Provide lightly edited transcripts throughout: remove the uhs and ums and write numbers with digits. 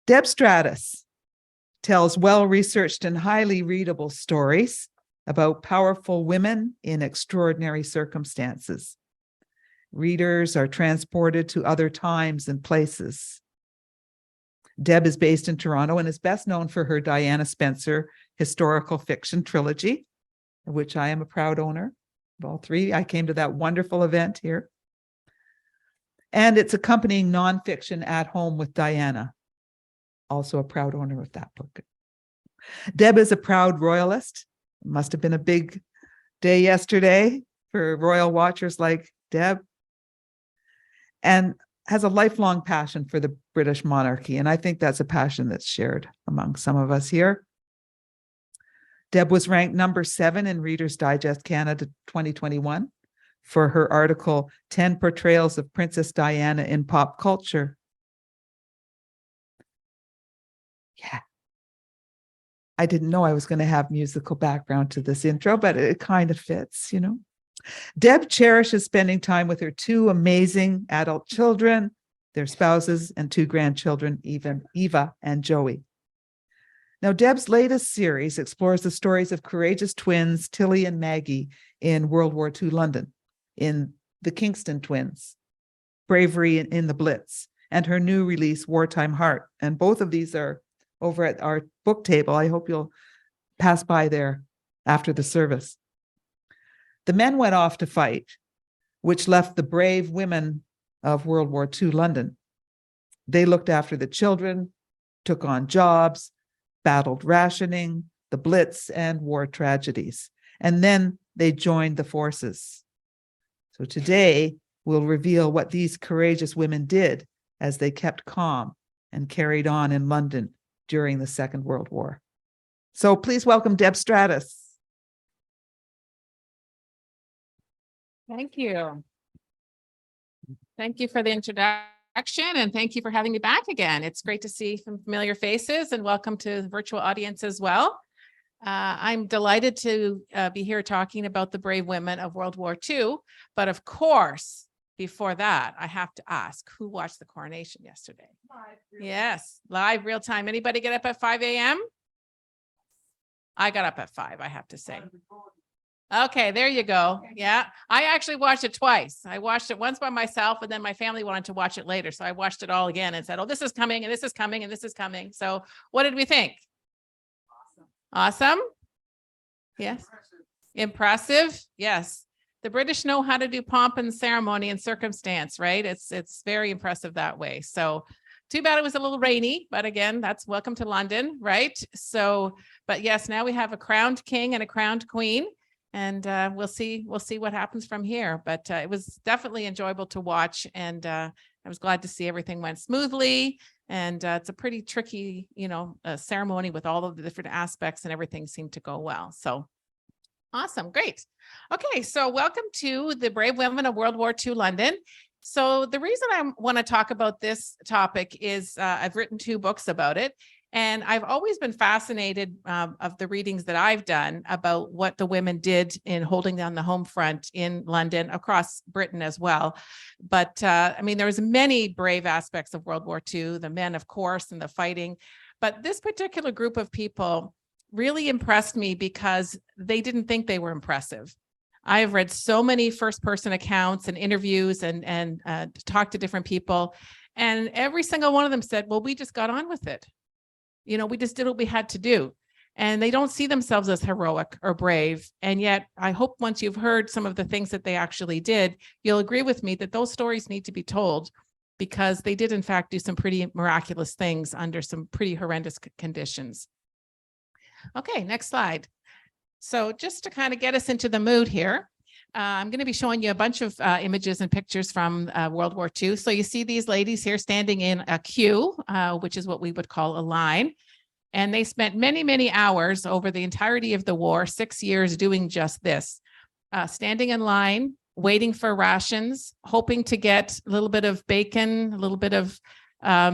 Deb Stratas tells well-researched and highly readable stories about powerful women in extraordinary circumstances. Readers are transported to other times and places. Deb is based in Toronto and is best known for her Diana Spencer historical fiction trilogy, of which I am a proud owner of all three. I came to that wonderful event here. And its accompanying nonfiction At Home with Diana, also a proud owner of that book. Deb is a proud royalist. It must have been a big day yesterday for royal watchers like Deb, and has a lifelong passion for the British monarchy. And I think that's a passion that's shared among some of us here. Deb was ranked number 7 in Reader's Digest Canada 2021 for her article, 10 Portrayals of Princess Diana in Pop Culture. Yeah. I didn't know I was going to have musical background to this intro, but it kind of fits, you know. Deb cherishes spending time with her 2 amazing adult children, their spouses, and 2 grandchildren, Eva and Joey. Now, Deb's latest series explores the stories of courageous twins, TIllie and Maggie, in World War II London, in the Kingston twins, Bravery in the Blitz, and her new release, Wartime Heart. And both of these are over at our book table. I hope you'll pass by there after the service. The men went off to fight, which left the brave women of World War II London. They looked after the children, took on jobs, battled rationing, the Blitz, and war tragedies. And then they joined the forces. So today, we'll reveal what these courageous women did as they kept calm and carried on in London during the Second World War. So please welcome Deb Stratas. Thank you. Thank you for the introduction, and thank you for having me back again. It's great to see some familiar faces, and welcome to the virtual audience as well. I'm delighted to be here talking about the brave women of World War II. But of course, before that, I have to ask, who watched the coronation yesterday? Yes, live, real time. Anybody get up at 5 a.m.? I got up at 5, I have to say. Okay, there you go. Yeah, I actually watched it twice. I watched it once by myself, and then my family wanted to watch it later. So I watched it all again and said, oh, this is coming, and this is coming, and this is coming. So what did we think? Awesome. Yes. Impressive. Yes. The British know how to do pomp and ceremony and circumstance, right? It's very impressive that way. So too bad it was a little rainy, but again, that's welcome to London, right? So, but yes, now we have a crowned king and a crowned queen. And we'll see what happens from here. But it was definitely enjoyable to watch, and I was glad to see everything went smoothly. And it's a pretty tricky, ceremony with all of the different aspects, and everything seemed to go well. So awesome, great. Okay, so welcome to the Brave Women of World War II London. So the reason I want to talk about this topic is I've written 2 books about it. And I've always been fascinated of the readings that I've done about what the women did in holding down the home front in London, across Britain as well. But I mean, there's many brave aspects of World War II, the men, of course, and the fighting. But this particular group of people really impressed me because they didn't think they were impressive. I have read so many first-person accounts and interviews and talked to different people. And every single one of them said, well, we just got on with it. We just did what we had to do. And they don't see themselves as heroic or brave. And yet, I hope once you've heard some of the things that they actually did, you'll agree with me that those stories need to be told, because they did, in fact, do some pretty miraculous things under some pretty horrendous conditions. Okay, next slide. So just to kind of get us into the mood here, I'm going to be showing you a bunch of images and pictures from World War II. So you see these ladies here standing in a queue, which is what we would call a line. And they spent many, many hours over the entirety of the war, 6 years, doing just this, standing in line, waiting for rations, hoping to get a little bit of bacon, a little bit of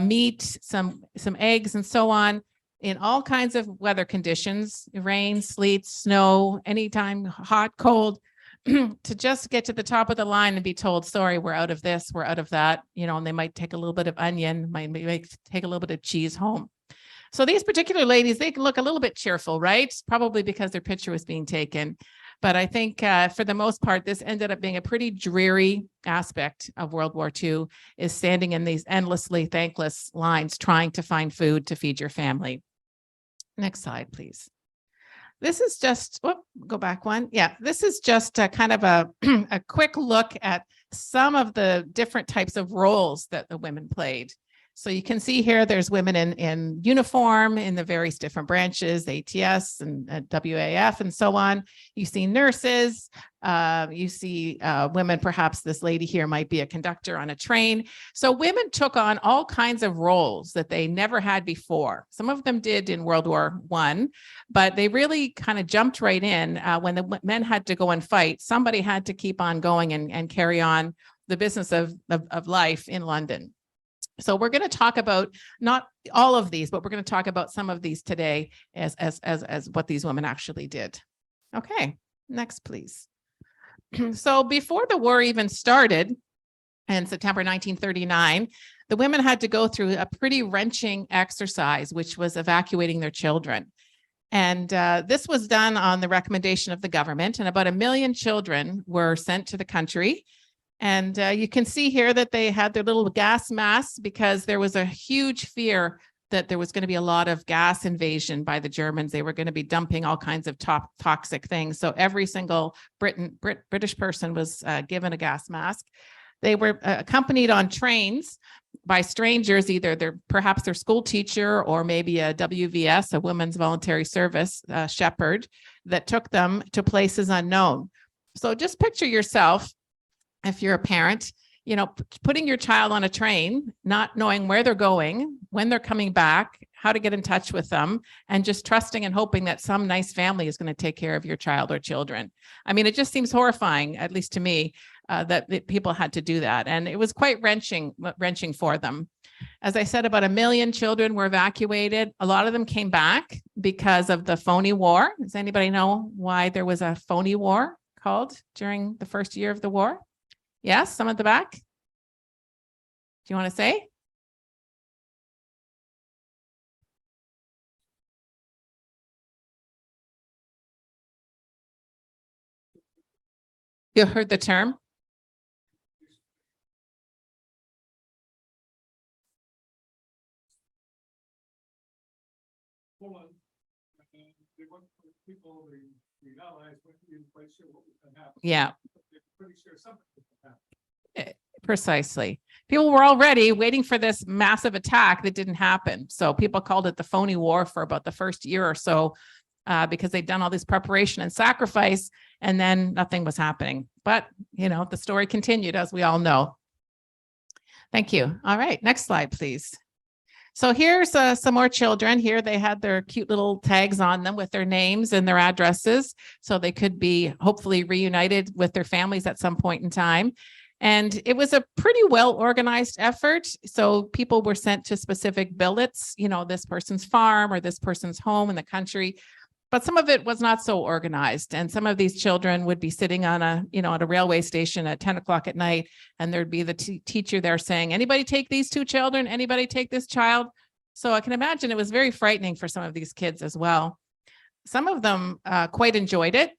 meat, some eggs, and so on, in all kinds of weather conditions, rain, sleet, snow, anytime, hot, cold. to just get to the top of the line and be told, sorry, we're out of this, we're out of that, and they might take a little bit of onion, might take a little bit of cheese home. So these particular ladies, they look a little bit cheerful, right? Probably because their picture was being taken. But I think for the most part, this ended up being a pretty dreary aspect of World War II, is standing in these endlessly thankless lines, trying to find food to feed your family. Next slide, please. This is just, go back one. Yeah, this is just a kind of a quick look at some of the different types of roles that the women played. So you can see here, there's women in uniform in the various different branches, ATS and WAF and so on. You see nurses, you see women, perhaps this lady here might be a conductor on a train. So women took on all kinds of roles that they never had before. Some of them did in World War I, but they really kind of jumped right in when the men had to go and fight. Somebody had to keep on going and carry on the business of life in London. So we're going to talk about not all of these, but we're going to talk about some of these today as what these women actually did. Okay, next, please. So before the war even started in September 1939, the women had to go through a pretty wrenching exercise, which was evacuating their children. And this was done on the recommendation of the government, and about 1 million children were sent to the country. And you can see here that they had their little gas masks because there was a huge fear that there was going to be a lot of gas invasion by the Germans. They were going to be dumping all kinds of toxic things. So every single British person was given a gas mask. They were accompanied on trains by strangers, either perhaps their school teacher or maybe a WVS, a women's voluntary service shepherd, that took them to places unknown. So just picture yourself, if you're a parent, putting your child on a train, not knowing where they're going, when they're coming back, how to get in touch with them, and just trusting and hoping that some nice family is going to take care of your child or children. I mean, it just seems horrifying, at least to me, that people had to do that. And it was quite wrenching for them. As I said, about 1 million children were evacuated. A lot of them came back because of the phony war. Does anybody know why there was a phony war called during the first year of the war? Yes, some at the back. Do you want to say? You heard the term? Hold on. They went for people, the allies weren't even quite sure what was going to happen. Yeah. They're pretty sure something was going to happen. Precisely. People were already waiting for this massive attack that didn't happen. So people called it the phony war for about the first year or so because they'd done all this preparation and sacrifice, and then nothing was happening. But, the story continued, as we all know. Thank you. All right, next slide, please. So here's some more children. Here they had their cute little tags on them with their names and their addresses, so they could be hopefully reunited with their families at some point in time. And it was a pretty well-organized effort. So people were sent to specific billets, this person's farm or this person's home in the country. But some of it was not so organized. And some of these children would be sitting on at a railway station at 10 o'clock at night, and there'd be the teacher there saying, anybody take these 2 children? Anybody take this child? So I can imagine it was very frightening for some of these kids as well. Some of them quite enjoyed it.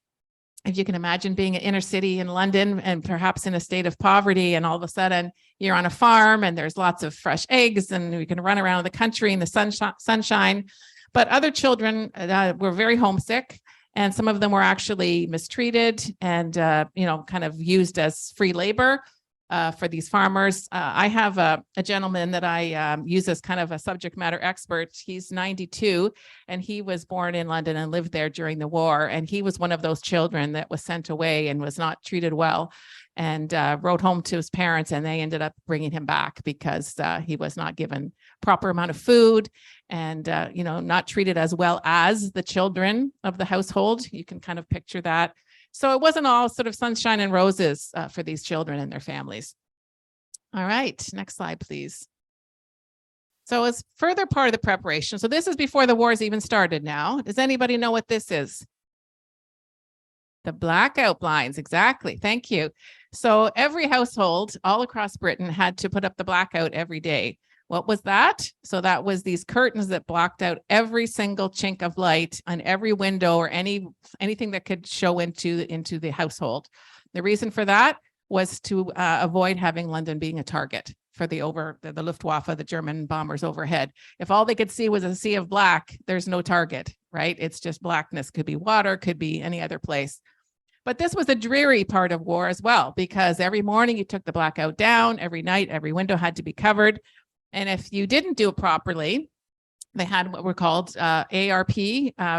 If you can imagine being an inner city in London and perhaps in a state of poverty, and all of a sudden you're on a farm and there's lots of fresh eggs and you can run around the country in the sunshine. But other children were very homesick, and some of them were actually mistreated and, kind of used as free labor for these farmers. I have a gentleman that I use as kind of a subject matter expert. He's 92, and he was born in London and lived there during the war. And he was one of those children that was sent away and was not treated well, and wrote home to his parents, and they ended up bringing him back because he was not given proper amount of food and, not treated as well as the children of the household. You can kind of picture that. So it wasn't all sort of sunshine and roses for these children and their families. All right, next slide, please. So as further part of the preparation, so this is before the wars even started now. Does anybody know what this is? The blackout blinds, exactly. Thank you. So every household all across Britain had to put up the blackout every day. What was that? So that was these curtains that blocked out every single chink of light on every window or anything that could show into the household. The reason for that was to avoid having London being a target for the Luftwaffe, the German bombers overhead. If all they could see was a sea of black, there's no target, right? It's just blackness. Could be water, could be any other place. But this was a dreary part of war as well, because every morning you took the blackout down, every night, every window had to be covered. And if you didn't do it properly, they had what were called ARP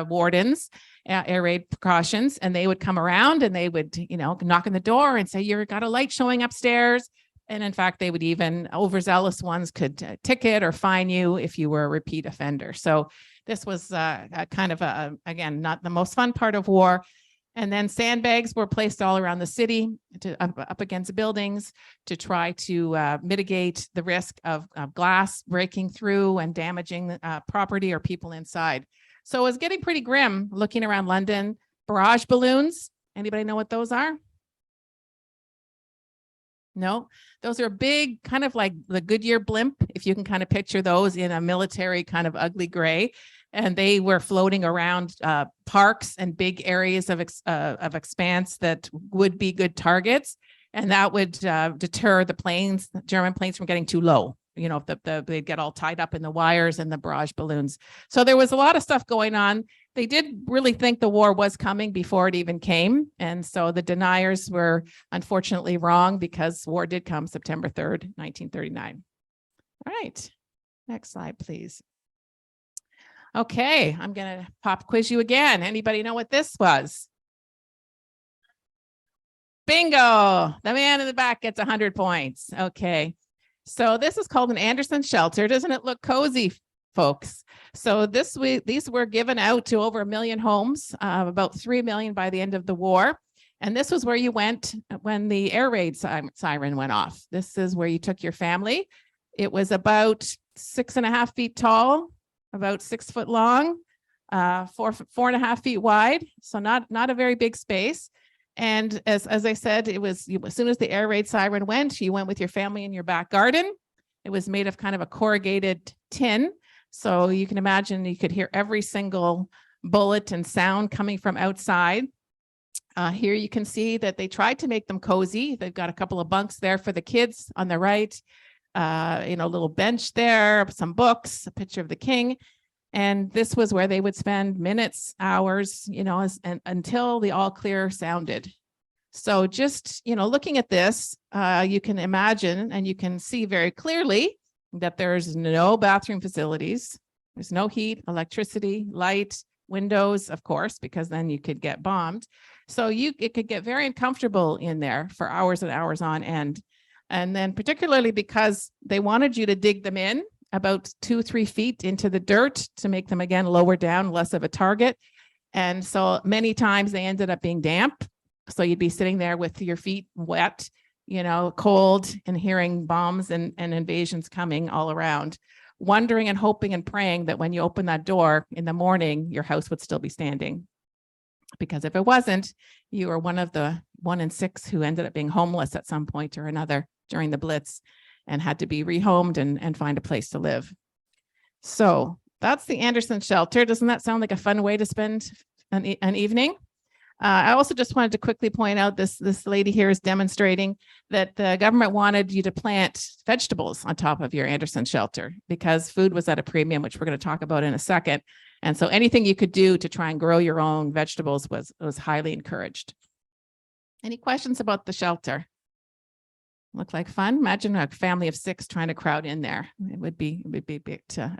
wardens, air raid precautions, and they would come around and they would, knock on the door and say, "You've got a light showing upstairs." And in fact, they would even, overzealous ones could ticket or fine you if you were a repeat offender. So this was again, not the most fun part of war. And then sandbags were placed all around the city up against buildings to try to mitigate the risk of glass breaking through and damaging property or people inside. So it was getting pretty grim looking around London. Barrage balloons. Anybody know what those are? No, those are big, kind of like the Goodyear blimp, if you can kind of picture those in a military kind of ugly gray. And they were floating around parks and big areas of expanse that would be good targets. And that would deter the planes, German planes, from getting too low. If they'd get all tied up in the wires and the barrage balloons. So there was a lot of stuff going on. They did really think the war was coming before it even came. And so the deniers were unfortunately wrong, because war did come September 3rd, 1939. All right, next slide, please. Okay, I'm going to pop quiz you again. Anybody know what this was? Bingo! The man in the back gets 100 points. Okay. So this is called an Anderson shelter. Doesn't it look cozy, folks? So these were given out to over 1 million homes, about 3 million by the end of the war. And this was where you went when the air raid siren went off. This is where you took your family. It was about 6.5 feet tall, about 6 foot long, 4.5 feet wide. So not a very big space. And as I said, it was, as soon as the air raid siren went, you went with your family in your back garden. It was made of kind of a corrugated tin. So you can imagine you could hear every single bullet and sound coming from outside. Here you can see that they tried to make them cozy. They've got a couple of bunks there for the kids on the right, a little bench there, some books, a picture of the king. And this was where they would spend minutes, hours, until the all clear sounded. So just, looking at this, you can imagine and you can see very clearly that there's no bathroom facilities. There's no heat, electricity, light, windows, of course, because then you could get bombed. So it could get very uncomfortable in there for hours and hours on end. And then particularly because they wanted you to dig them in about 2-3 feet into the dirt to make them, again, lower down, less of a target. And so many times they ended up being damp. So you'd be sitting there with your feet wet, cold, and hearing bombs and invasions coming all around, wondering and hoping and praying that when you open that door in the morning, your house would still be standing. Because if it wasn't, you were one of the 1 in 6 who ended up being homeless at some point or another during the Blitz, and had to be rehomed and find a place to live. So that's the Anderson shelter. Doesn't that sound like a fun way to spend an evening? I also just wanted to quickly point out this lady here is demonstrating that the government wanted you to plant vegetables on top of your Anderson shelter because food was at a premium, which we're going to talk about in a second. And so anything you could do to try and grow your own vegetables was highly encouraged. Any questions about the shelter? Look like fun. Imagine a family of 6 trying to crowd in there. It would be a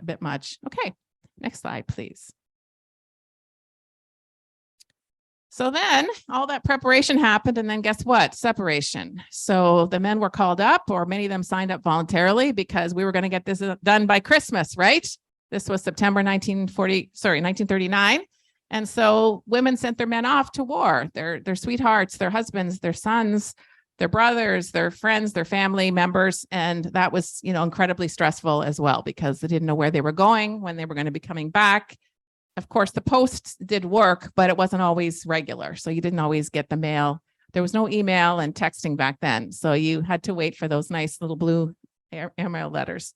bit much. Okay, next slide, please. So then all that preparation happened, and then guess what? Separation. So the men were called up, or many of them signed up voluntarily because we were going to get this done by Christmas, right? This was September 1939. And so women sent their men off to war, their sweethearts, their husbands, their sons, their brothers, their friends, their family members. And that was, incredibly stressful as well, because they didn't know where they were going, when they were going to be coming back. of course, the post did work, but it wasn't always regular. So you didn't always get the mail. There was no email and texting back then. So you had to wait for those nice little blue airmail letters.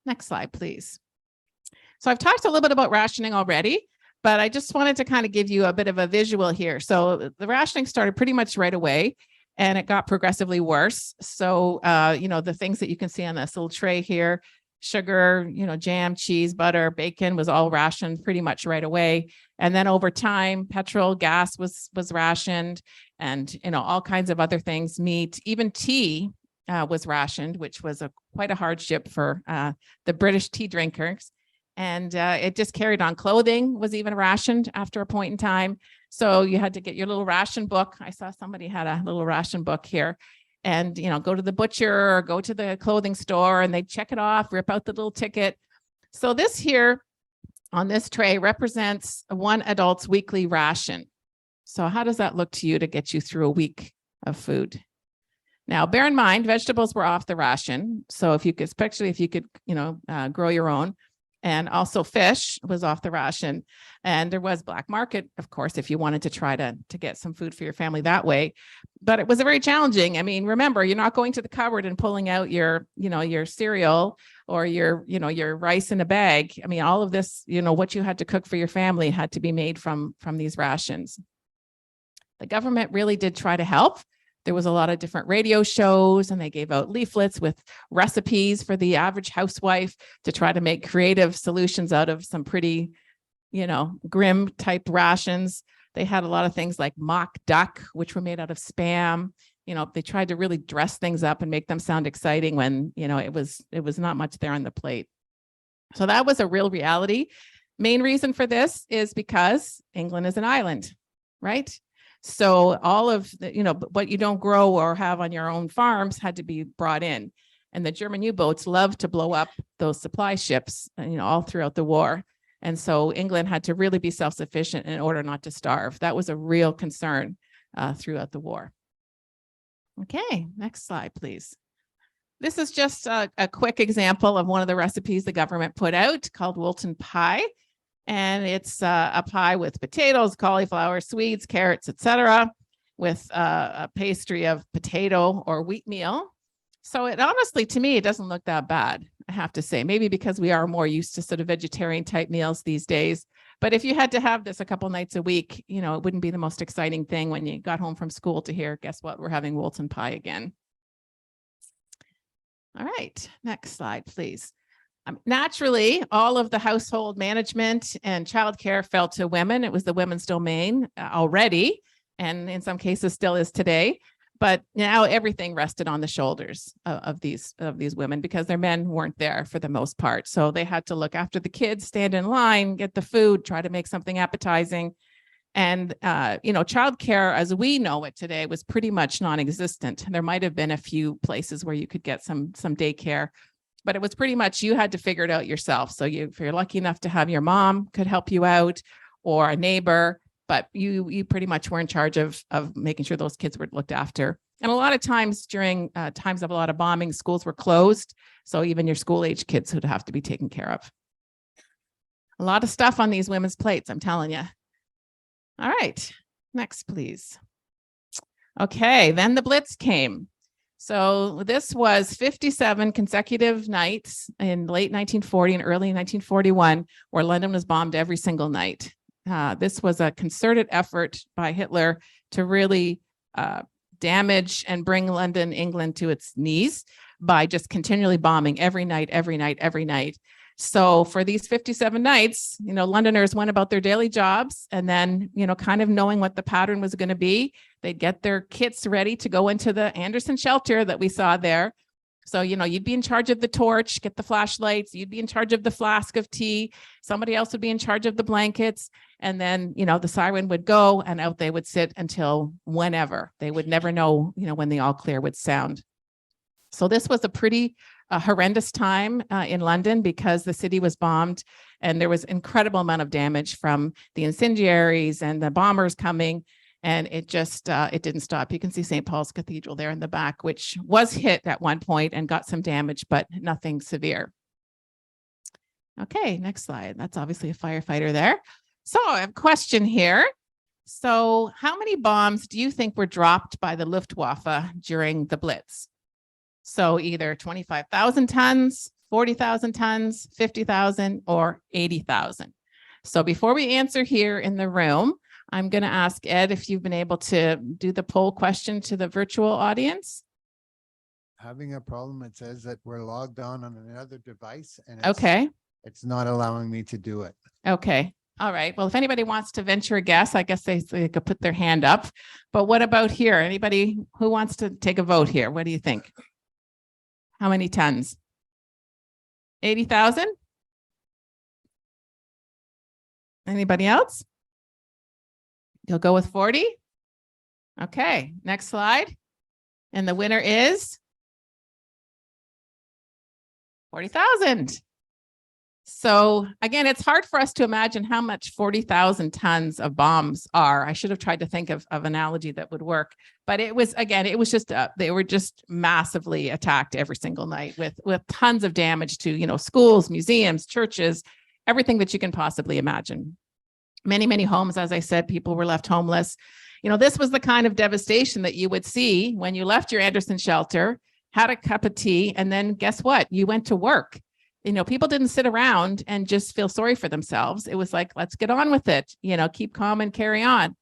Next slide, please. So I've talked a little bit about rationing already, but I just wanted to kind of give you a bit of a visual here. So the rationing started pretty much right away, and it got progressively worse. So, the things that you can see on this little tray here, sugar, jam, cheese, butter, bacon was all rationed pretty much right away. And then over time, petrol, gas was rationed, and, all kinds of other things, meat, even tea was rationed, which was quite a hardship for the British tea drinkers. And it just carried on. Clothing was even rationed after a point in time. So you had to get your little ration book. I saw somebody had a little ration book here, and, go to the butcher or go to the clothing store, and they'd check it off, rip out the little ticket. So this here on this tray represents one adult's weekly ration. So how does that look to you to get you through a week of food? Now, bear in mind, vegetables were off the ration. So if you could, especially if you could, grow your own. And also fish was off the ration. And there was black market, of course, if you wanted to try to get some food for your family that way. But it was very challenging. I mean, remember, you're not going to the cupboard and pulling out your cereal or your rice in a bag. I mean, all of this, what you had to cook for your family had to be made from these rations. The government really did try to help. There was a lot of different radio shows, and they gave out leaflets with recipes for the average housewife to try to make creative solutions out of some pretty, grim type rations. They had a lot of things like mock duck, which were made out of Spam. They tried to really dress things up and make them sound exciting when, it was not much there on the plate. So that was a real reality. Main reason for this is because England is an island, right? So all of the, what you don't grow or have on your own farms had to be brought in. And the German U-boats loved to blow up those supply ships, all throughout the war. And so England had to really be self-sufficient in order not to starve. That was a real concern throughout the war. Okay, next slide, please. This is just a quick example of one of the recipes the government put out called Woolton pie. And it's a pie with potatoes, cauliflower, sweets, carrots, etc., with a pastry of potato or wheatmeal. So it honestly, to me, it doesn't look that bad, I have to say. Maybe because we are more used to sort of vegetarian type meals these days. But if you had to have this a couple nights a week, it wouldn't be the most exciting thing when you got home from school to hear, guess what, we're having Woolton pie again. All right, next slide, please. Naturally, all of the household management and childcare fell to women. It was the women's domain already, and in some cases still is today. But now everything rested on the shoulders of these women because their men weren't there for the most part. So they had to look after the kids, stand in line, get the food, try to make something appetizing. And, childcare as we know it today was pretty much non-existent. There might have been a few places where you could get some daycare, but it was pretty much you had to figure it out yourself. So if you're lucky enough to have your mom could help you out or a neighbor, but you pretty much were in charge of making sure those kids were looked after. And a lot of times during times of a lot of bombing, schools were closed. So even your school age kids would have to be taken care of. A lot of stuff on these women's plates, I'm telling you. All right, next, please. Okay, then the Blitz came. So this was 57 consecutive nights in late 1940 and early 1941 where London was bombed every single night. This was a concerted effort by Hitler to really damage and bring London, England to its knees by just continually bombing every night, every night, every night. So for these 57 nights, Londoners went about their daily jobs and then, kind of knowing what the pattern was going to be, they'd get their kits ready to go into the Anderson shelter that we saw there. So, you'd be in charge of the torch, get the flashlights, you'd be in charge of the flask of tea, somebody else would be in charge of the blankets. And then, the siren would go and out they would sit until whenever. They would never know, when the all clear would sound. So this was a pretty horrendous time in London because the city was bombed and there was incredible amount of damage from the incendiaries and the bombers coming. And it just, it didn't stop. You can see St. Paul's Cathedral there in the back, which was hit at one point and got some damage, but nothing severe. Okay, next slide. That's obviously a firefighter there. So I have a question here. So how many bombs do you think were dropped by the Luftwaffe during the Blitz? So either 25,000 tons, 40,000 tons, 50,000, or 80,000. So before we answer here in the room, I'm going to ask Ed if you've been able to do the poll question to the virtual audience. Having a problem. It says that we're logged on another device and it's not allowing me to do it. Okay. All right. Well, if anybody wants to venture a guess, I guess they could put their hand up. But what about here? Anybody who wants to take a vote here? What do you think? How many tons? 80,000? Anybody else? You'll go with 40? Okay. Next slide. And the winner is 40,000. So again, it's hard for us to imagine how much 40,000 tons of bombs are. I should have tried to think of an analogy that would work, but it was just, they were just massively attacked every single night with tons of damage to, schools, museums, churches, everything that you can possibly imagine. Many, many homes, as I said, people were left homeless. This was the kind of devastation that you would see when you left your Anderson shelter, had a cup of tea, and then guess what? You went to work. People didn't sit around and just feel sorry for themselves. It was like, let's get on with it, keep calm and carry on.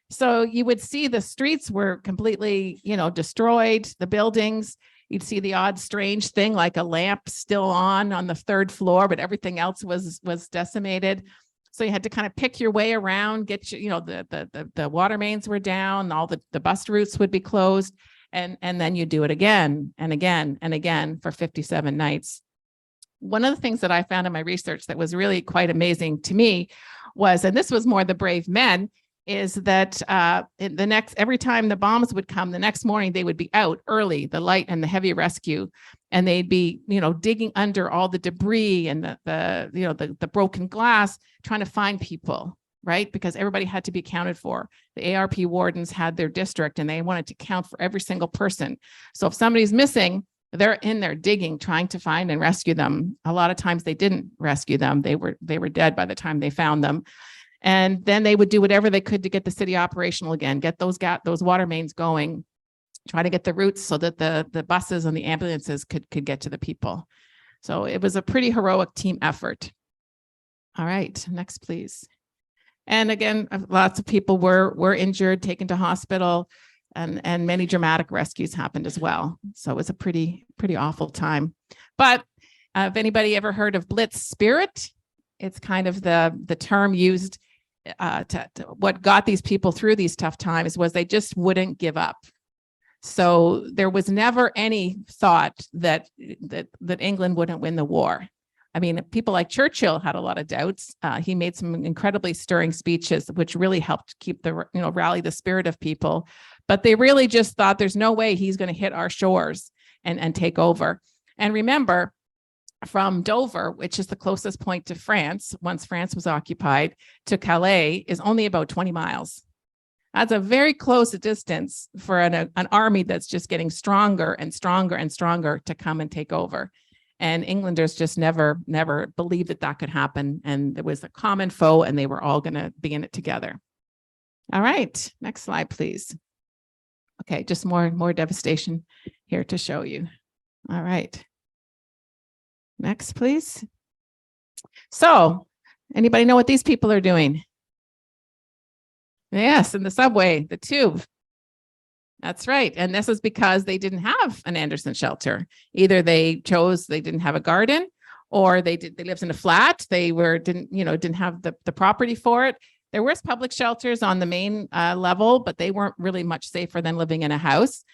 So you would see the streets were completely, destroyed, the buildings. You'd see the odd strange thing like a lamp still on the third floor, but everything else was decimated. So you had to kind of pick your way around, get the water mains were down, all the bus routes would be closed, and then you do it again and again and again for 57 nights. One of the things that I found in my research that was really quite amazing to me was, and this was more the brave men, is that every time the bombs would come, the next morning they would be out early, the light and the heavy rescue, and they'd be, digging under all the debris and the broken glass, trying to find people, right? Because everybody had to be accounted for. The ARP wardens had their district and they wanted to count for every single person. So if somebody's missing, they're in there digging, trying to find and rescue them. A lot of times they didn't rescue them. They were dead by the time they found them. And then they would do whatever they could to get the city operational again, get those water mains going, try to get the routes so that the buses and the ambulances could get to the people. So it was a pretty heroic team effort. All right, next, please. And again, lots of people were injured, taken to hospital, and many dramatic rescues happened as well. So it was a pretty awful time. But if anybody ever heard of Blitz spirit, it's kind of the term used to what got these people through these tough times was they just wouldn't give up. So there was never any thought that England wouldn't win the war. I mean, people like Churchill had a lot of doubts. He made some incredibly stirring speeches, which really helped keep rally the spirit of people. But they really just thought there's no way he's going to hit our shores and take over. And remember, from Dover, which is the closest point to France, once France was occupied, to Calais is only about 20 miles. That's a very close distance for an army that's just getting stronger and stronger and stronger to come and take over. And Englanders just never believed that could happen. And there was a common foe and they were all going to be in it together. All right, next slide, please. Okay, just more devastation here to show you. All right. Next, please. So, anybody know what these people are doing? Yes, in the subway, the tube. That's right. And this is because they didn't have an Anderson shelter. Either they didn't have a garden, or they lived in a flat. They didn't have the property for it. There was public shelters on the main level, but they weren't really much safer than living in a house.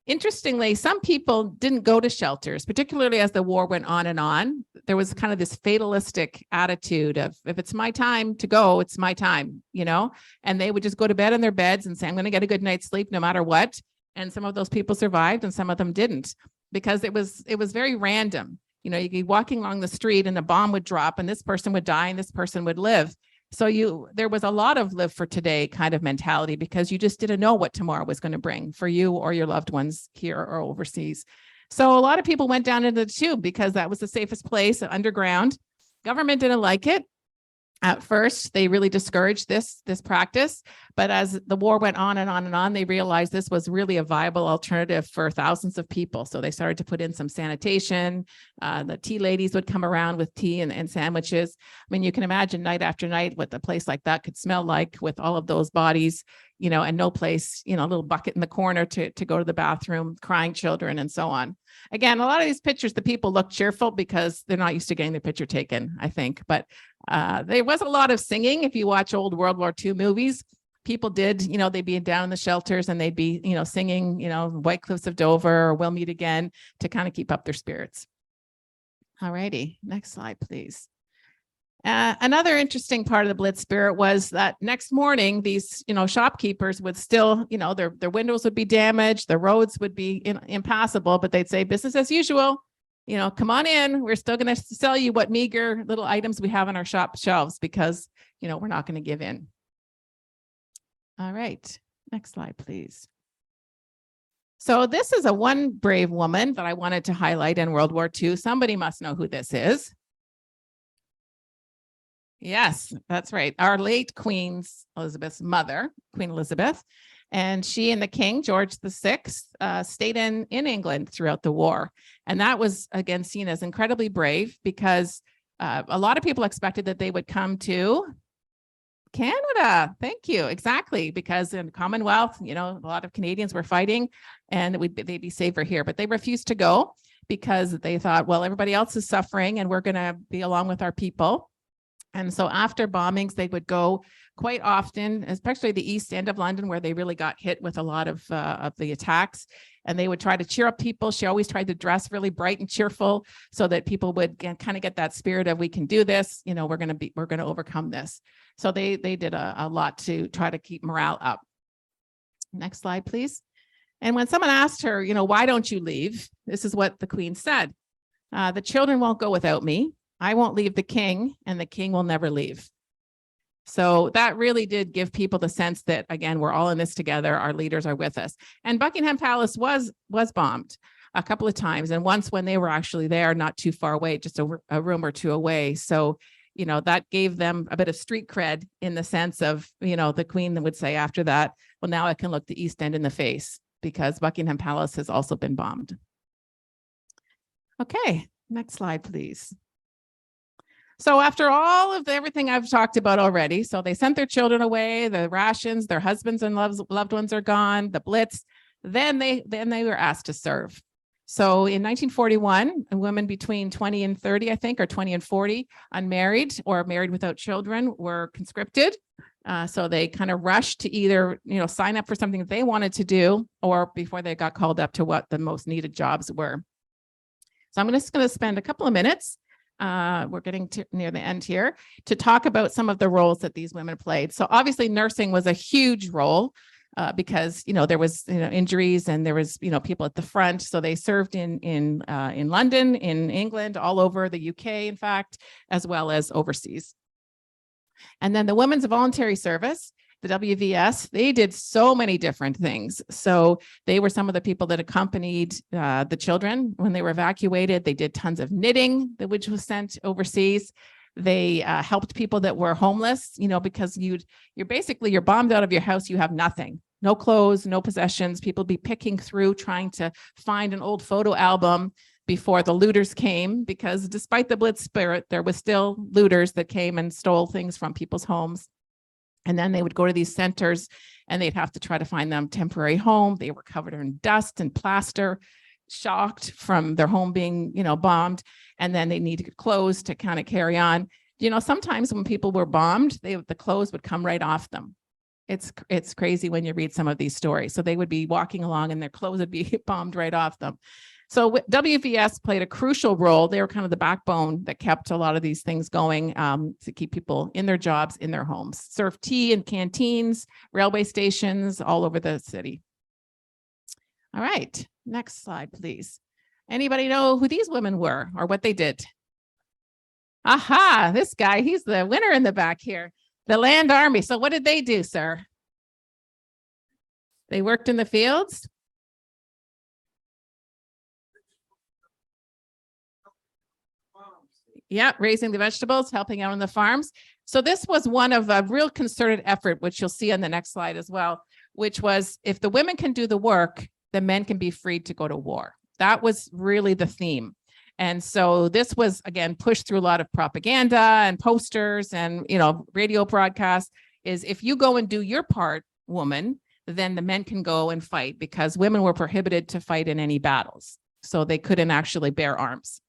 Interestingly, some people didn't go to shelters, particularly as the war went on and on. There was kind of this fatalistic attitude of, if it's my time to go, it's my time, and they would just go to bed in their beds and say, I'm going to get a good night's sleep no matter what. And some of those people survived and some of them didn't, because it was very random. You'd be walking along the street and a bomb would drop and this person would die and this person would live. So there was a lot of live for today kind of mentality, because you just didn't know what tomorrow was going to bring for you or your loved ones here or overseas. So a lot of people went down into the tube because that was the safest place underground. Government didn't like it. At first, they really discouraged this practice, but as the war went on and on and on, they realized this was really a viable alternative for thousands of people. So they started to put in some sanitation. The tea ladies would come around with tea and sandwiches. I mean, you can imagine night after night what a place like that could smell like with all of those bodies, you know, and no place, you know, a little bucket in the corner to go to the bathroom, crying children and so on. Again, a lot of these pictures, the people look cheerful because they're not used to getting their picture taken, I think. But there was a lot of singing. If you watch old World War II movies, people did, you know, they'd be down in the shelters and they'd be, you know, singing, you know, White Cliffs of Dover or We'll Meet Again to kind of keep up their spirits. All righty, next slide, please. Another interesting part of the Blitz spirit was that next morning, these, you know, shopkeepers would still, you know, their windows would be damaged, the roads would be impassable, but they'd say business as usual. You know, come on in. We're still going to sell you what meager little items we have on our shop shelves because, you know, we're not going to give in. All right, next slide, please. So this is one brave woman that I wanted to highlight in World War II. Somebody must know who this is. Yes, that's right. Our late Queen Elizabeth's mother, Queen Elizabeth, and she and the King, George VI, stayed in England throughout the war. And that was, again, seen as incredibly brave because a lot of people expected that they would come to Canada. Thank you. Exactly. Because in Commonwealth, you know, a lot of Canadians were fighting and they'd be safer here, but they refused to go because they thought, well, everybody else is suffering and we're going to be along with our people. And so after bombings, they would go quite often, especially the east end of London, where they really got hit with a lot of the attacks. And they would try to cheer up people. She always tried to dress really bright and cheerful so that people would kind of get that spirit of, we can do this. You know, we're going to overcome this. So they did a lot to try to keep morale up. Next slide, please. And when someone asked her, you know, why don't you leave? This is what the Queen said. The children won't go without me. I won't leave the King, and the King will never leave. So that really did give people the sense that, again, we're all in this together. Our leaders are with us. And Buckingham Palace was bombed a couple of times. And once when they were actually there, not too far away, just a room or two away. So, you know, that gave them a bit of street cred in the sense of, you know, the Queen would say after that, well, now I can look the East End in the face because Buckingham Palace has also been bombed. Okay, next slide, please. So after all of everything I've talked about already, so they sent their children away, the rations, their husbands and loved ones are gone, the Blitz, then they were asked to serve. So in 1941, a woman between 20 and 30, I think, or 20 and 40, unmarried or married without children, were conscripted. So they kind of rushed to either, you know, sign up for something that they wanted to do, or before they got called up to what the most needed jobs were. So I'm just going to spend a couple of minutes. We're getting near the end here to talk about some of the roles that these women played. So obviously nursing was a huge role because, you know, there was, you know, injuries and there was, you know, people at the front. So they served in London, in England, all over the UK, in fact, as well as overseas. And then the Women's Voluntary Service, the WVS, they did so many different things. So they were some of the people that accompanied the children when they were evacuated. They did tons of knitting, which was sent overseas. They helped people that were homeless, you know, because you're bombed out of your house, you have nothing, no clothes, no possessions. People be picking through, trying to find an old photo album before the looters came, because despite the Blitz spirit, there was still looters that came and stole things from people's homes. And then they would go to these centers and they'd have to try to find them temporary home. They were covered in dust and plaster, shocked from their home being, you know, bombed. And then they needed clothes to kind of carry on. You know, sometimes when people were bombed, the clothes would come right off them. It's crazy when you read some of these stories. So they would be walking along and their clothes would be bombed right off them. So WVS played a crucial role. They were kind of the backbone that kept a lot of these things going to keep people in their jobs, in their homes. Served tea in canteens, railway stations, all over the city. All right, next slide, please. Anybody know who these women were or what they did? Aha, this guy, he's the winner in the back here. The Land Army. So what did they do, sir? They worked in the fields? Yeah, raising the vegetables, helping out on the farms. So this was one of a real concerted effort, which you'll see on the next slide as well, which was if the women can do the work, the men can be freed to go to war. That was really the theme. And so this was, again, pushed through a lot of propaganda and posters and, radio broadcasts, is if you go and do your part, woman, then the men can go and fight, because women were prohibited to fight in any battles. So they couldn't actually bear arms.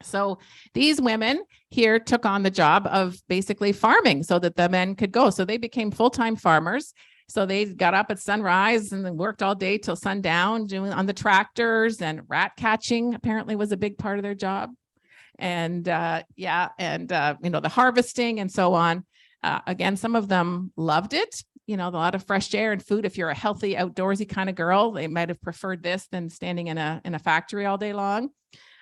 So these women here took on the job of basically farming so that the men could go. So they became full-time farmers. So they got up at sunrise and then worked all day till sundown, doing on the tractors, and rat catching apparently was a big part of their job. And the harvesting and so on. Again, some of them loved it. A lot of fresh air and food. If you're a healthy, outdoorsy kind of girl, they might have preferred this than standing in a factory all day long.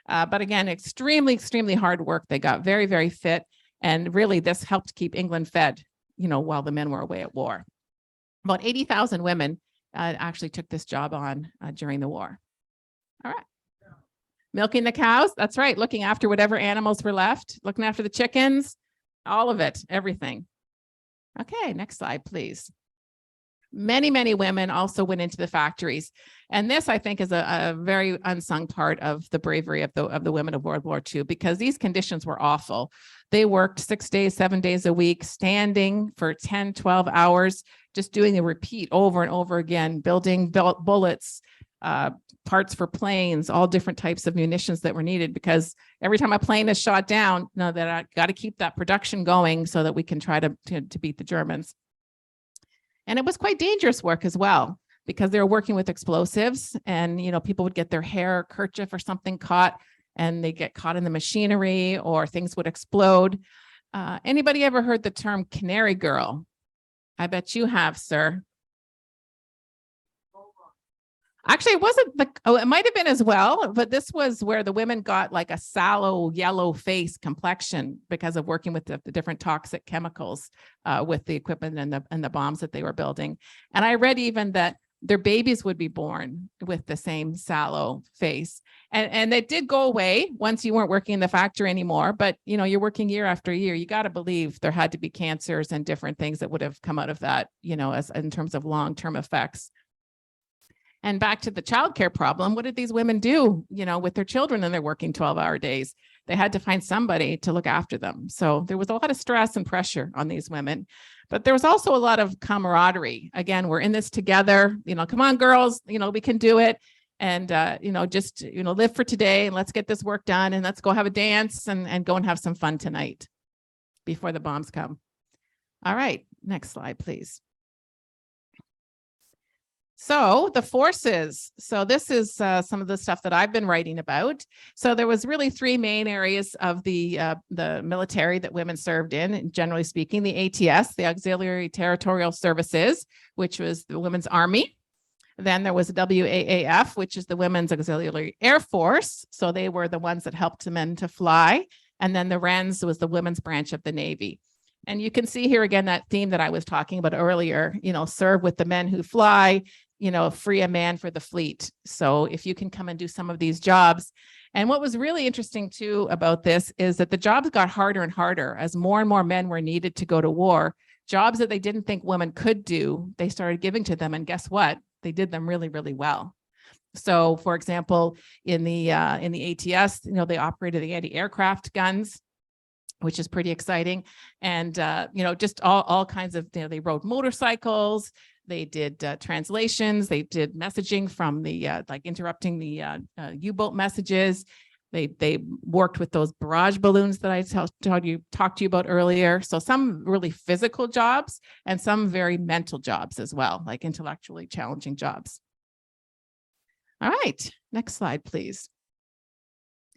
But again, extremely, extremely hard work. They got very, very fit. And really, this helped keep England fed, while the men were away at war. About 80,000 women actually took this job on during the war. All right. Milking the cows. That's right. Looking after whatever animals were left, looking after the chickens, all of it, everything. Okay, next slide, please. Many, many women also went into the factories. And this, I think, is a very unsung part of the bravery of the women of World War II, because these conditions were awful. They worked 6 days, 7 days a week, standing for 10, 12 hours, just doing a repeat over and over again, building bullets, parts for planes, all different types of munitions that were needed, because every time a plane is shot down, that I got to keep that production going so that we can try to beat the Germans. And it was quite dangerous work as well, because they were working with explosives, and, people would get their hair or kerchief or something caught, and they get caught in the machinery, or things would explode. Anybody ever heard the term canary girl? I bet you have, sir. Actually, it wasn't it might have been as well, but this was where the women got like a sallow yellow face complexion because of working with the different toxic chemicals with the equipment and the bombs that they were building. And I read even that their babies would be born with the same sallow face. And it did go away once you weren't working in the factory anymore, but you're working year after year. You got to believe there had to be cancers and different things that would have come out of that, as in terms of long-term effects. And back to the childcare problem, what did these women do, with their children and they're working 12-hour days? They had to find somebody to look after them. So there was a lot of stress and pressure on these women, but there was also a lot of camaraderie. Again, we're in this together, come on, girls, we can do it. And, just, live for today, and let's get this work done, and let's go have a dance and go and have some fun tonight before the bombs come. All right, next slide, please. So the forces. So this is some of the stuff that I've been writing about. So there was really 3 main areas of the military that women served in, generally speaking: the ATS, the Auxiliary Territorial Services, which was the Women's Army. Then there was the WAAF, which is the Women's Auxiliary Air Force. So they were the ones that helped the men to fly. And then the WRENS was the women's branch of the Navy. And you can see here again that theme that I was talking about earlier, serve with the men who fly, free a man for the fleet. So if you can come and do some of these jobs. And what was really interesting too about this is that the jobs got harder and harder as more and more men were needed to go to war. Jobs that they didn't think women could do, they started giving to them. And guess what? They did them really, really well. So for example, in the ATS, they operated the anti-aircraft guns, which is pretty exciting. And, just all kinds of, they rode motorcycles, they did translations, they did messaging from the, interrupting the U-boat messages. They worked with those barrage balloons that I talked to you about earlier. So some really physical jobs and some very mental jobs as well, like intellectually challenging jobs. All right, next slide, please.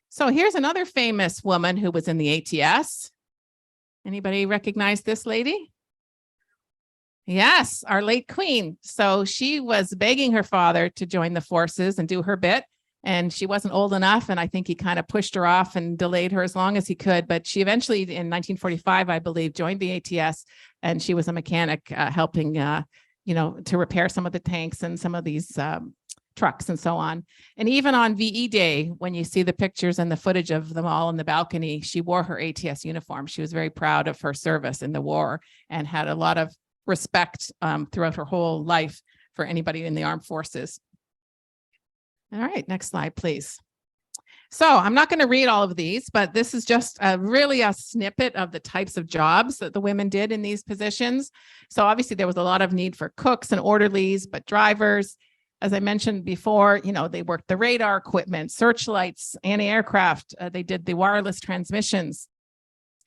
So here's another famous woman who was in the ATS. Anybody recognize this lady? Yes, our late queen. So she was begging her father to join the forces and do her bit. And she wasn't old enough. And I think he kind of pushed her off and delayed her as long as he could. But she eventually, in 1945, I believe, joined the ATS. And she was a mechanic helping, to repair some of the tanks and some of these trucks and so on. And even on VE Day, when you see the pictures and the footage of them all in the balcony, she wore her ATS uniform. She was very proud of her service in the war and had a lot of respect throughout her whole life for anybody in the armed forces. All right, next slide, please. So I'm not going to read all of these, but this is just really a snippet of the types of jobs that the women did in these positions. So obviously there was a lot of need for cooks and orderlies, but drivers, as I mentioned before, you know, they worked the radar equipment, searchlights, anti-aircraft. They did the wireless transmissions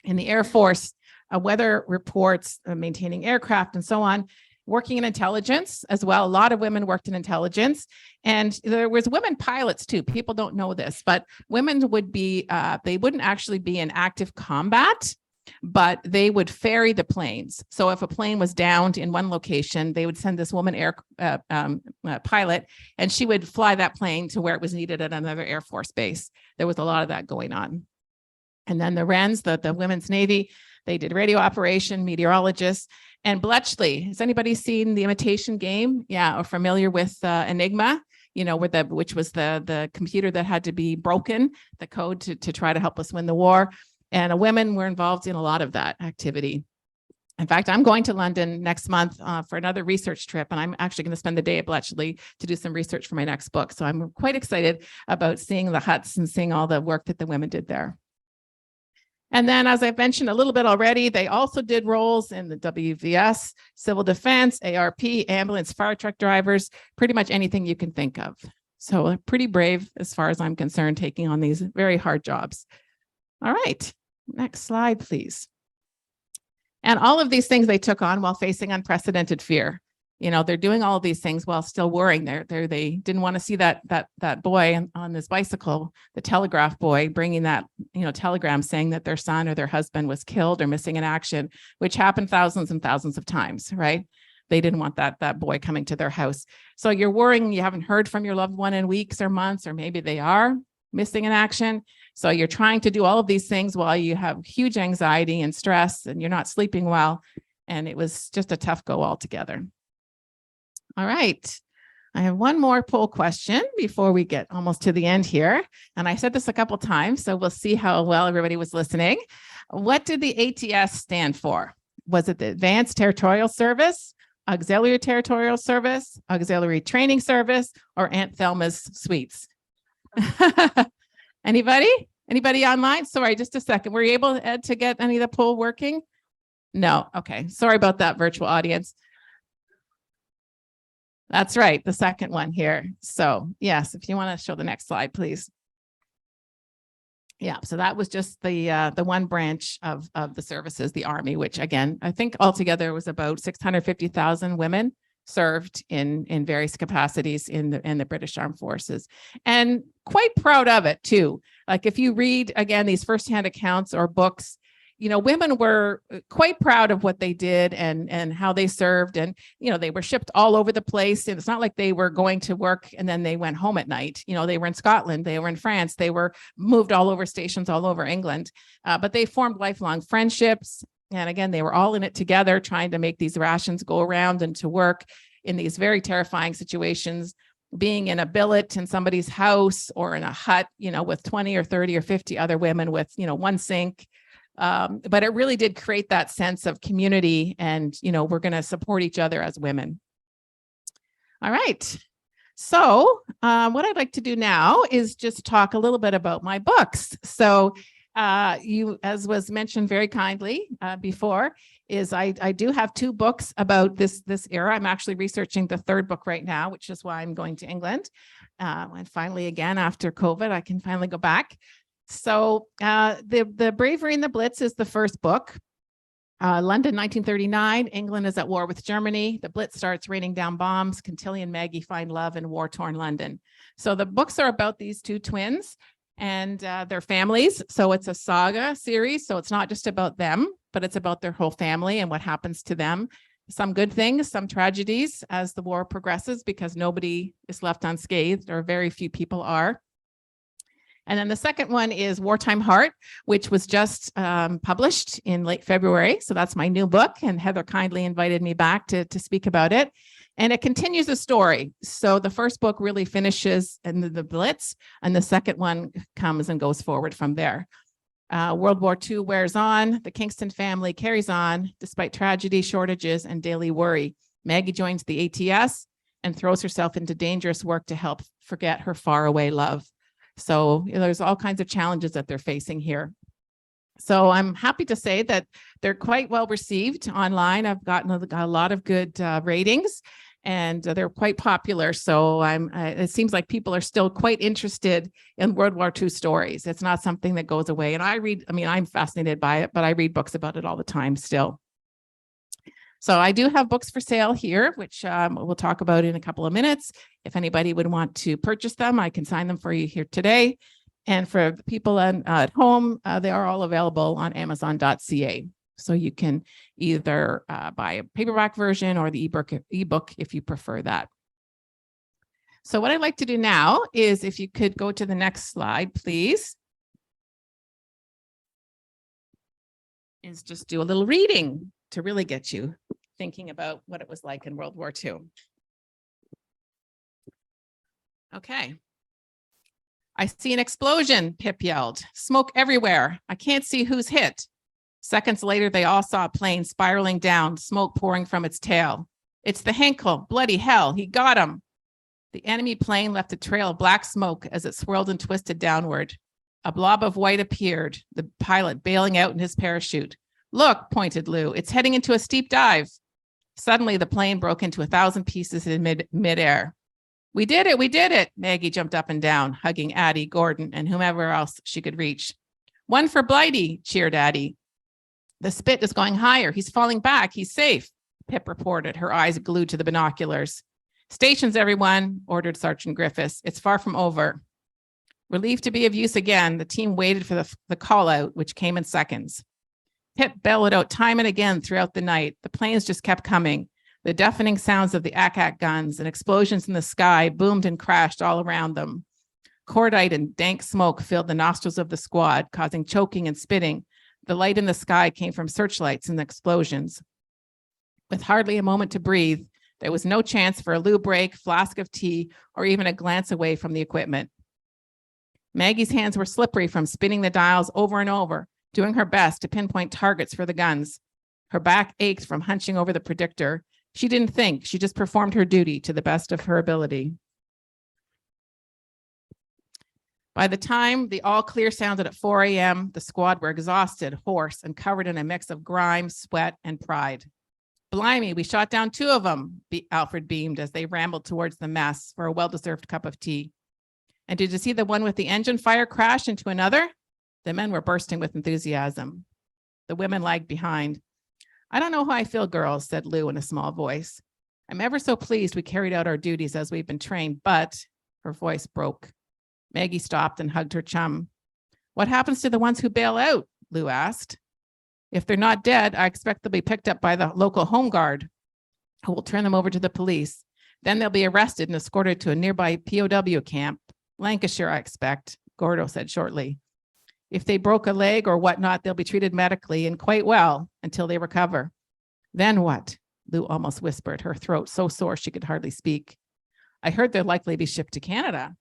in the Air Force, weather reports, maintaining aircraft and so on. Working in intelligence as well. A lot of women worked in intelligence, and there was women pilots too. People don't know this, but women would be, they wouldn't actually be in active combat, but they would ferry the planes. So if a plane was downed in one location, they would send this woman pilot, and she would fly that plane to where it was needed at another Air Force base. There was a lot of that going on. And then the Wrens, the Women's Navy, they did radio operation, meteorologists. And Bletchley, has anybody seen The Imitation Game? Yeah, or familiar with Enigma, you know, which was the computer that had to be broken, the code to try to help us win the war. And women were involved in a lot of that activity. In fact, I'm going to London next month for another research trip, and I'm actually going to spend the day at Bletchley to do some research for my next book. So I'm quite excited about seeing the huts and seeing all the work that the women did there. And then, as I've mentioned a little bit already, they also did roles in the WVS, civil defense, ARP, ambulance, fire truck drivers, pretty much anything you can think of. So pretty brave as far as I'm concerned, taking on these very hard jobs. All right, next slide, please. And all of these things they took on while facing unprecedented fear. You know, they're doing all of these things while still worrying. They didn't want to see that boy on this bicycle, the telegraph boy, bringing that, you know, telegram saying that their son or their husband was killed or missing in action, which happened thousands and thousands of times, right? They didn't want that boy coming to their house. So you're worrying, you haven't heard from your loved one in weeks or months, or maybe they are missing in action. So you're trying to do all of these things while you have huge anxiety and stress and you're not sleeping well. And it was just a tough go altogether. All right, I have one more poll question before we get almost to the end here. And I said this a couple times, so we'll see how well everybody was listening. What did the ATS stand for? Was it the Advanced Territorial Service, Auxiliary Territorial Service, Auxiliary Training Service, or Aunt Thelma's Suites? Anybody? Anybody online? Sorry, just a second. Were you able, Ed, to get any of the poll working? No. Okay. Sorry about that, virtual audience. That's right, the second one here. So yes, if you want to show the next slide, please. Yeah, so that was just the one branch of the services, the Army, which again, I think altogether was about 650,000 women served in various capacities in the British Armed Forces, and quite proud of it too. Like if you read again these firsthand accounts or books, you know, women were quite proud of what they did and how they served. And, you know, they were shipped all over the place. And it's not like they were going to work and then they went home at night. You know, they were in Scotland, they were in France, they were moved all over stations all over England. But they formed lifelong friendships. And again, they were all in it together, trying to make these rations go around and to work in these very terrifying situations, being in a billet in somebody's house or in a hut, you know, with 20 or 30 or 50 other women with, you know, one sink. But it really did create that sense of community and, you know, we're going to support each other as women. All right. So what I'd like to do now is just talk a little bit about my books. So you, as was mentioned very kindly before, is I do have two books about this era. I'm actually researching the third book right now, which is why I'm going to England. And finally, again, after COVID, I can finally go back. So the Bravery in the Blitz is the first book. London, 1939, England is at war with Germany. The Blitz starts raining down bombs. Can TIllie and Maggie find love in war-torn London? So the books are about these two twins and their families. So it's a saga series. So it's not just about them, but it's about their whole family and what happens to them. Some good things, some tragedies as the war progresses, because nobody is left unscathed, or very few people are. And then the second one is Wartime Heart, which was just published in late February. So that's my new book. And Heather kindly invited me back to speak about it. And it continues the story. So the first book really finishes in the Blitz, and the second one comes and goes forward from there. World War II wears on. The Kingston family carries on despite tragedy, shortages, and daily worry. Maggie joins the ATS and throws herself into dangerous work to help forget her faraway love. So there's all kinds of challenges that they're facing here. So I'm happy to say that they're quite well received online. I've gotten a lot of good ratings, and they're quite popular. So it seems like people are still quite interested in World War II stories. It's not something that goes away. And I'm fascinated by it, but I read books about it all the time still. So I do have books for sale here, which we'll talk about in a couple of minutes. If anybody would want to purchase them, I can sign them for you here today. And for the people at home, they are all available on Amazon.ca. So you can either buy a paperback version or the ebook if you prefer that. So what I'd like to do now is, if you could go to the next slide, please, is just do a little reading to really get you thinking about what it was like in World War II. Okay. I see an explosion, Pip yelled. Smoke everywhere. I can't see who's hit. Seconds later, they all saw a plane spiraling down, smoke pouring from its tail. It's the Henkel. Bloody hell. He got him. The enemy plane left a trail of black smoke as it swirled and twisted downward. A blob of white appeared, the pilot bailing out in his parachute. Look, pointed Lou, it's heading into a steep dive. Suddenly, the plane broke into 1,000 pieces in midair. We did it. Maggie jumped up and down, hugging Addie, Gordon, and whomever else she could reach. One for Blighty, cheered Addie. The spit is going higher. He's falling back. He's safe, Pip reported, her eyes glued to the binoculars. Stations, everyone, ordered Sergeant Griffiths. It's far from over. Relieved to be of use again, the team waited for the call out, which came in seconds. Pip bellowed out time and again throughout the night. The planes just kept coming. The deafening sounds of the ACAC guns and explosions in the sky boomed and crashed all around them. Cordite and dank smoke filled the nostrils of the squad, causing choking and spitting. The light in the sky came from searchlights and explosions. With hardly a moment to breathe, there was no chance for a loo break, flask of tea, or even a glance away from the equipment. Maggie's hands were slippery from spinning the dials over and over, doing her best to pinpoint targets for the guns. Her back ached from hunching over the predictor. She didn't think, she just performed her duty to the best of her ability. By the time the all clear sounded at 4 a.m., the squad were exhausted, hoarse, and covered in a mix of grime, sweat, and pride. Blimey, we shot down 2 of them, Alfred beamed as they rambled towards the mess for a well-deserved cup of tea. And did you see the one with the engine fire crash into another? The men were bursting with enthusiasm. The women lagged behind. I don't know how I feel, girls, said Lou in a small voice. I'm ever so pleased we carried out our duties as we've been trained, but her voice broke. Maggie stopped and hugged her chum. What happens to the ones who bail out? Lou asked. If they're not dead, I expect they'll be picked up by the local home guard, who will turn them over to the police. Then they'll be arrested and escorted to a nearby POW camp. Lancashire, I expect, Gordo said shortly. If they broke a leg or whatnot, they'll be treated medically and quite well until they recover. Then what? Lou almost whispered, her throat so sore she could hardly speak. I heard they'll likely be shipped to Canada,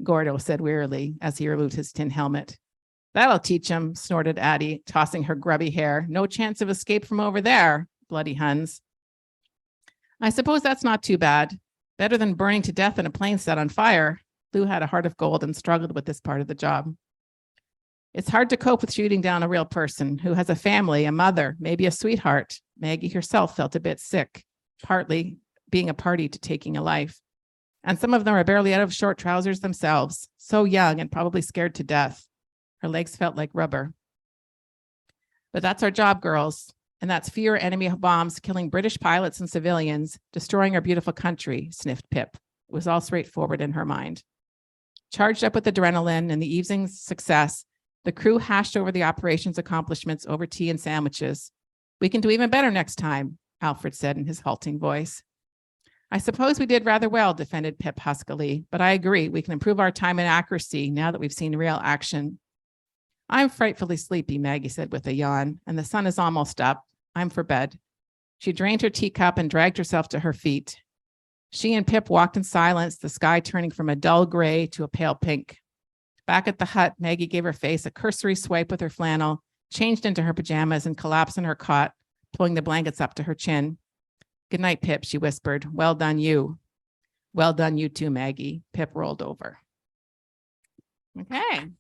Gordo said wearily as he removed his tin helmet. That'll teach him, snorted Addie, tossing her grubby hair. No chance of escape from over there, bloody Huns. I suppose that's not too bad. Better than burning to death in a plane set on fire. Lou had a heart of gold and struggled with this part of the job. It's hard to cope with shooting down a real person who has a family, a mother, maybe a sweetheart. Maggie herself felt a bit sick, partly being a party to taking a life. And some of them are barely out of short trousers themselves, so young and probably scared to death. Her legs felt like rubber. But that's our job, girls. And that's fewer enemy bombs killing British pilots and civilians, destroying our beautiful country, sniffed Pip. It was all straightforward in her mind. Charged up with adrenaline and the evening's success, the crew hashed over the operation's accomplishments over tea and sandwiches. We can do even better next time, Alfred said in his halting voice. I suppose we did rather well, defended Pip huskily, but I agree we can improve our time and accuracy now that we've seen real action. I'm frightfully sleepy, Maggie said with a yawn, and the sun is almost up. I'm for bed. She drained her teacup and dragged herself to her feet. She and Pip walked in silence, the sky turning from a dull gray to a pale pink. Back at the hut, Maggie gave her face a cursory swipe with her flannel, changed into her pajamas, and collapsed in her cot, pulling the blankets up to her chin. "Good night, Pip," she whispered. "Well done, you." "Well done, you too, Maggie." Pip rolled over. Okay.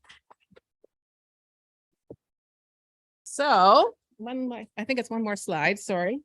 So I think it's one more slide, sorry.